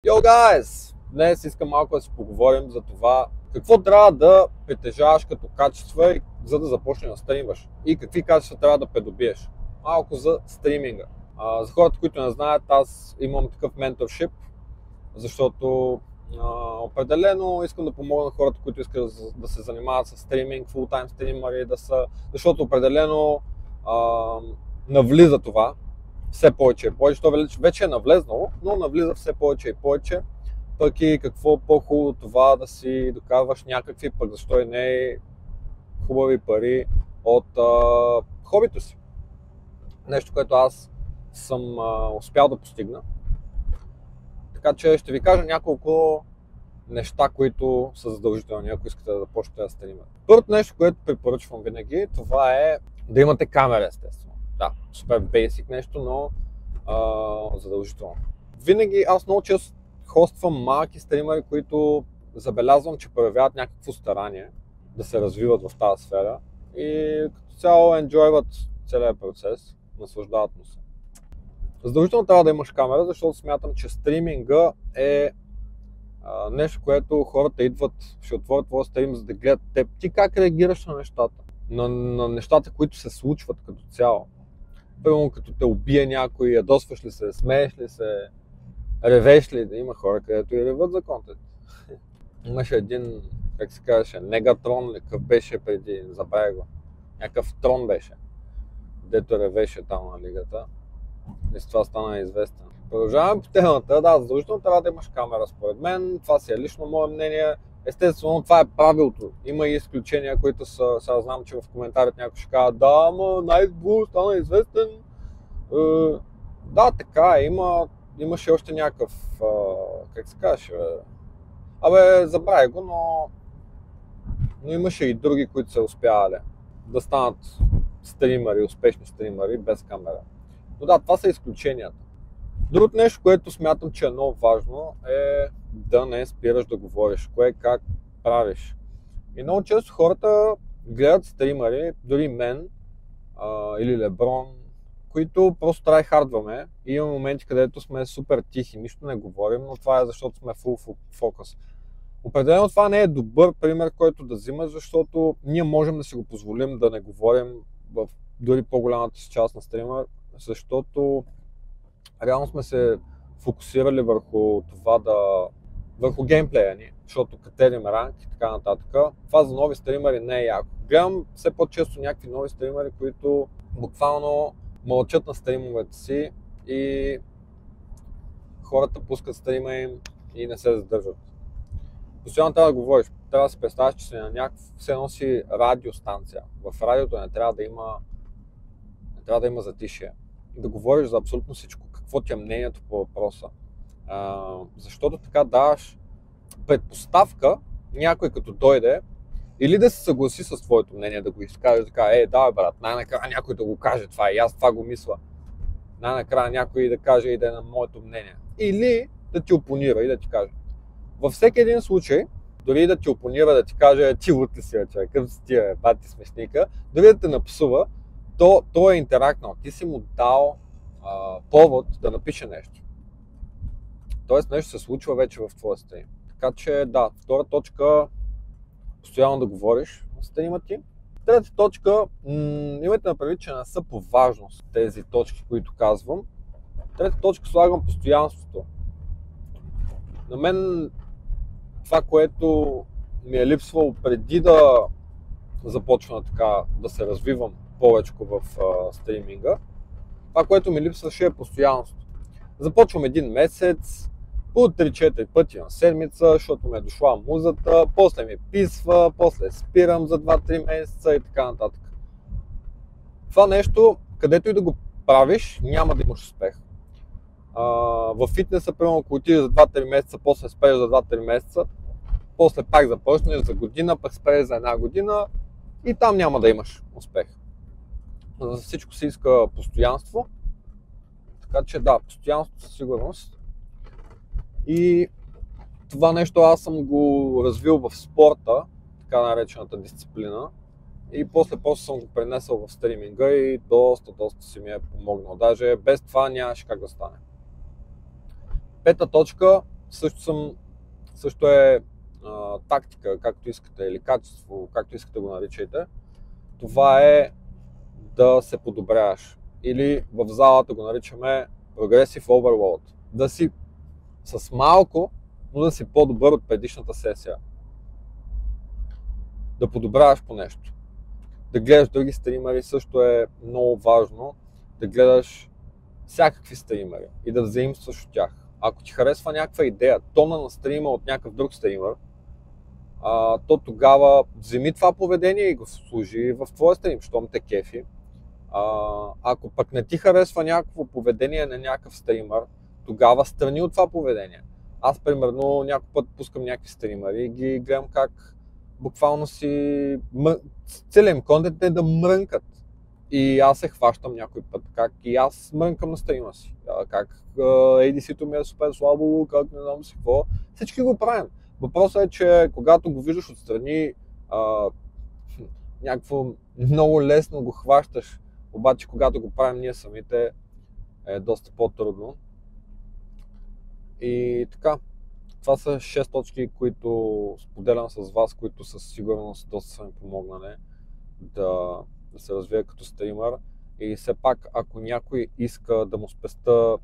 Yo guys! Днес искам малко да си поговорим за това какво трябва да притежаваш като качества, за да започнеш да стримваш и какви качества трябва да придобиеш. Малко за стриминга. За хората, които не знаят, аз имам такъв менторшип, защото определено искам да помогна на хората, които искат да се занимават с стриминг, фултайм стримери, защото определено навлиза това все повече и повече. То вече е навлезнало, но навлиза все повече и повече. Пък и какво по-хубаво това да си докарваш някакви, пък защо и не хубави пари от хобито си. Нещо, което аз съм успял да постигна. Така че ще ви кажа няколко неща, които са задължителни, ако искате да започнете да стримате. Първото нещо, което препоръчвам винаги, това е да имате камера, естествено. Да, супер бейсик нещо, но задължително. Винаги аз много често хоствам малки стримери, които забелязвам, че проявяват някакво старание да се развиват в тази сфера и като цяло енджойват целият процес, наслаждават му се. Задължително трябва да имаш камера, защото смятам, че стриминга е нещо, което хората идват, ще отворят твоя стрим, за да гледат теб. Ти как реагираш на нещата? На нещата, които се случват като цяло. Първо, като те убие някой, ядосваш ли се, смееш ли се, ревеш ли? Има хора, където и реват за контент. Имаше един, как се казваше, Негатрон ли, какъв беше преди, забравя го. Някакъв трон беше, дето ревеше там на лигата. И с това стана известен. Продължаваме по темата. Да, задължително трябва да имаш камера, според мен. Това си е лично мое мнение. Естествено, това е правилото. Има и изключения, които сега знам, че в коментарите някой ще казва: да, ама Night Blue стана известен. Да, така е. Имаше още някакъв, как се казваше, забравя го, но имаше и други, които са успявали да станат стримери, успешни стримери без камера. Но да, това са изключенията. Другото нещо, което смятам, че е много важно, е да не спираш да говориш, кое как правиш. И много често хората гледат стримери, дори мен или Леброн, които просто трайхардваме и има моменти, където сме супер тихи, нищо не говорим, но това е защото сме full focus. Определено това не е добър пример, който да взимаш, защото ние можем да си го позволим да не говорим в дори по-голямата си част на стрима, защото реално сме се фокусирали върху това върху геймплея ни, защото катерим ранг и така нататък. Това за нови стримери не е яко. Гледам все по-често някакви нови стримери, които буквално мълчат на стримовете си и хората пускат стрима им и не се задържат. Постоянно трябва да говориш, трябва да си представиш, че си на все едно си радиостанция. В радиото не трябва да има затишие. Да говориш за абсолютно всичко, какво ти е мнението по въпроса. Защото така даваш предпоставка някой като дойде или да се съгласи с твоето мнение, да го изкажеш, да каже: да брат, най-накрая някой да го каже това и аз това го мисля. Най-накрая някой да каже и да е на моето мнение. Или да ти опонира и да ти каже. Във всеки един случай, дори да ти опонира, да ти каже: ти лут ли си, човек, къв си тия, бати смешника, дори да те напсува, то е интерактнал. Ти си му дал повод да напише нещо. Тоест нещо се случва вече в твоя стрим. Така че да, втора точка, постоянно да говориш на стрима ти. Трета точка, имайте на предвид, че не са по важност тези точки, които казвам. Трета точка слагам постоянството. На мен това, което ми е липсвало преди да започна така да се развивам повече в стриминга, това, което ми липсваше, е постоянството. Започвам един месец, по 3-4 пъти на седмица, защото ми е дошла музата, после ми писва, после спирам за 2-3 месеца и така нататък. Това нещо, където и да го правиш, няма да имаш успех. В фитнеса, примерно, ако отидеш за 2-3 месеца, после спреш за 2-3 месеца, после пак започнеш за година, пак спреш за една година и там няма да имаш успех. За всичко се иска постоянство, така че да, постоянство със сигурност. И това нещо аз съм го развил в спорта, така наречената дисциплина, и после съм го пренесъл в стриминга и доста си ми е помогнал. Даже без това нямаше как да стане. Пета точка, също е тактика, както искате, или качество, както искате го наричайте. Това е да се подобряваш. Или в залата го наричаме Progressive Overload. Да си с малко, но да си по-добър от предишната сесия. Да подобряваш по нещо. Да гледаш други стримери също е много важно. Да гледаш всякакви стримери и да взаимстваш от тях. Ако ти харесва някаква идея, тона на стрима от някакъв друг стример, то тогава вземи това поведение и го служи в твоя стрим, щом те кефи. Ако пък не ти харесва някакво поведение на някакъв стример, тогава страни от това поведение. Аз примерно някой път пускам някакви стримери и ги гледам как буквално целият им контент е да мрънкат. И аз се хващам някой път, как и аз мрънкам на стрима си. Как ADC-то ми е супер слабо, как не знам си какво. Всички го правим. Въпросът е, че когато го виждаш отстрани, някакво много лесно го хващаш. Обаче когато го правим ние самите, е доста по-трудно. И така, това са 6 точки, които споделям с вас, които със сигурност доста са ми помогнали да се развия като стример. И все пак, ако някой иска да му спеста,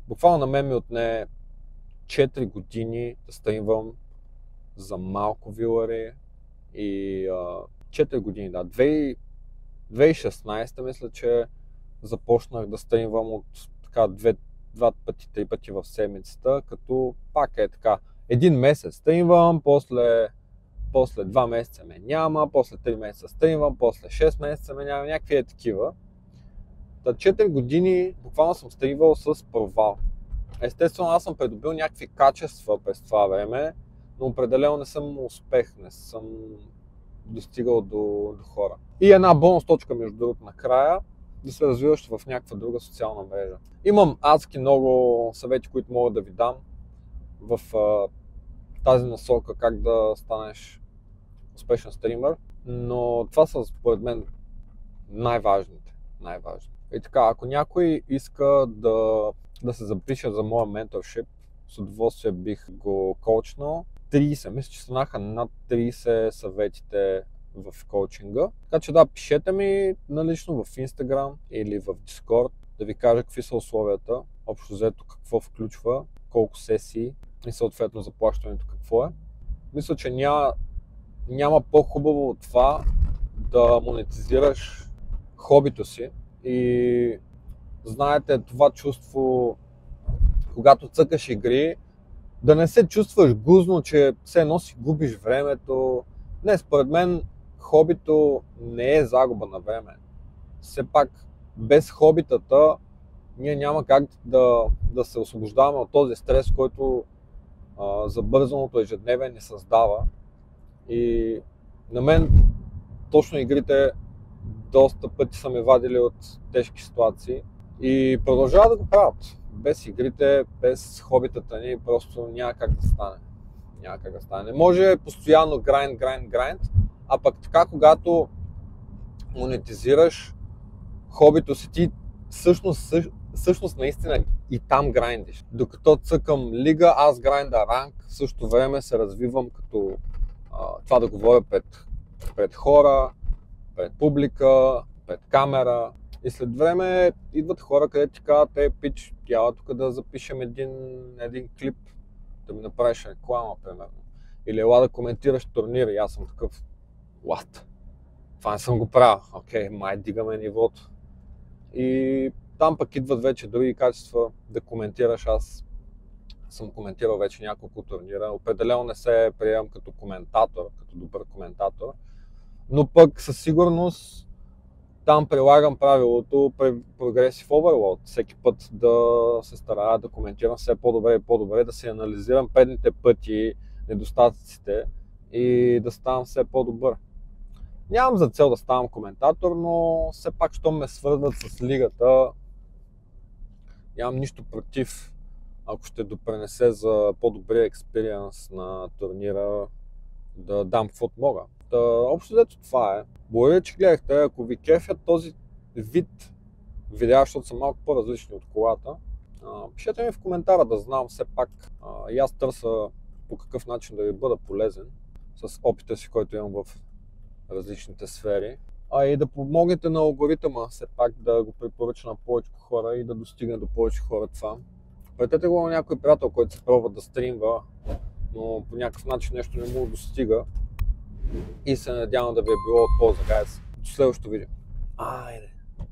буквално на мен ми отне 4 години да стримвам за малко вилари и 4 години, да. 2016 мисля, че започнах да стримвам от така 2 пъти, 3 пъти в седмицата, като пак е така. Един месец стримвам, после 2 месеца ме няма, после 3 месеца стримвам, после 6 месеца ме няма, някакви е такива. 4 години буквално съм стримвал с провал. Естествено, аз съм придобил някакви качества през това време, но определено не съм успех, не съм достигал до хора. И една бонус точка, между другото, накрая, да се развиваш в някаква друга социална мрежа. Имам адски много съвети, които мога да ви дам в тази насока, как да станеш успешен стример, но това са според мен най-важните. И така, ако някой иска да се запише за моя менторшип, с удоволствие бих го коучнал. 30, мисля, че станаха над 30 съветите в коучинга. Така че да, пишете ми налично в Instagram или в Discord, да ви кажа какви са условията, общо взето какво включва, колко сесии и съответно заплащането какво е. Мисля, че няма по-хубаво от това да монетизираш хобито си и знаете това чувство, когато цъкаш игри, да не се чувстваш гузно, че все едно си губиш времето. Не, според мен хобито не е загуба на време. Все пак без хобитата ние няма как да се освобождаваме от този стрес, който забързаното ежедневие ни създава. И на мен точно игрите доста пъти са ме вадили от тежки ситуации и продължава да го правят. Без игрите, без хобитата ни просто няма как да стане. Не може постоянно грайнд, а пък така, когато монетизираш хобито си, ти всъщност наистина и там грайндиш. Докато цъкам лига, аз грайнда ранг, в същото време се развивам като това да говоря пред хора, пред публика, пред камера. И след време идват хора, където ти казват, пич, тяла тук да запишем един клип, да ми направиш реклама, примерно. Или ела да коментираш турнира и аз съм такъв, what? Това не съм го правил. Окей, май дигаме нивото. И там пък идват вече други качества да коментираш. Аз съм коментирал вече няколко турнира. Определено не се приемам като коментатор, като добър коментатор, но пък със сигурност там прилагам правилото Progressive Overload. Всеки път да се старая да коментирам все по-добре и по-добре, да се анализирам предните пъти, недостатъците и да ставам все по-добър. Нямам за цел да ставам коментатор, но все пак, щом ме свързват с лигата, нямам нищо против, ако ще допринесе за по-добрия експириенс на турнира, да дам каквото мога. Общо взето това е. Благодаря, че гледахте. Ако ви кефят този вид видеа, защото са малко по-различни от колата, Пишете ми в коментара да знам все пак. И аз търся по какъв начин да ви бъда полезен с опита си, който имам в различните сфери. И да помогнете на алгоритъма все пак да го препоръча на повече хора и да достигне до повече хора това. Пратете го на някой приятел, който се пробва да стримва, но по някакъв начин нещо не му достига и се надявам да ви е било от полза. До следващото видео. Айде!